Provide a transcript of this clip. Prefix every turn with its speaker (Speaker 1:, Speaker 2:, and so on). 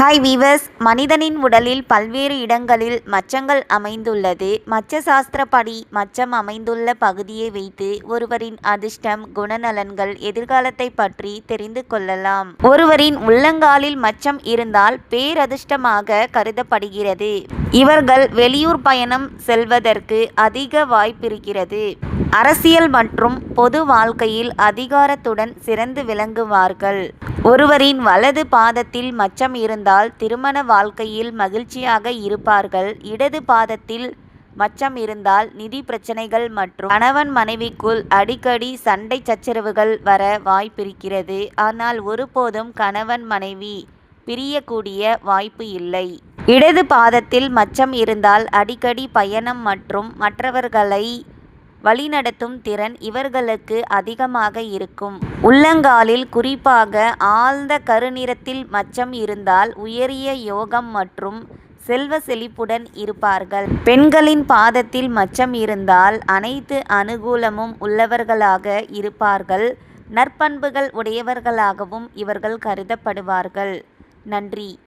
Speaker 1: Hi viewers, மனிதனின் உடலில் பல்வேறு இடங்களில் மச்சங்கள் அமைந்துள்ளது. மச்ச சாஸ்திரப்படி மச்சம் அமைந்துள்ள பகுதியை வைத்து ஒருவரின் அதிர்ஷ்டம், குணநலன்கள், எதிர்காலத்தை பற்றி தெரிந்து கொள்ளலாம். ஒருவரின் உள்ளங்காலில் மச்சம் இருந்தால் பேரதிர்ஷ்டமாக கருதப்படுகிறது. இவர்கள் வெளியூர் பயணம் செல்வதற்கு அதிக வாய்ப்பிருக்கிறது. அரசியல் மற்றும் பொது வாழ்க்கையில் அதிகாரத்துடன் சிறந்து விளங்குவார்கள். ஒருவரின் வலது பாதத்தில் மச்சம் இருந்தால் திருமண வாழ்க்கையில் மகிழ்ச்சியாக இருப்பார்கள். இடது பாதத்தில் மச்சம் இருந்தால் நிதி பிரச்சனைகள் மற்றும் கணவன் மனைவிக்குள் அடிக்கடி சண்டை சச்சரவுகள் வர வாய்ப்பிருக்கிறது. ஆனால் ஒருபோதும் கணவன் மனைவி பிரியக்கூடிய வாய்ப்பு இல்லை. இடது பாதத்தில் மச்சம் இருந்தால் அடிக்கடி பயணம் மற்றும் மற்றவர்களை வழிநடத்தும் திறன் இவர்களுக்கு அதிகமாக இருக்கும். உள்ளங்காலில் குறிப்பாக ஆழ்ந்த கருநிறத்தில் மச்சம் இருந்தால் உயரிய யோகம் மற்றும் செல்வ செழிப்புடன் இருப்பார்கள். பெண்களின் பாதத்தில் மச்சம் இருந்தால் அனைத்து அனுகூலமும் உள்ளவர்களாக இருப்பார்கள். நற்பண்புகள் உடையவர்களாகவும் இவர்கள் கருதப்படுவார்கள். நன்றி.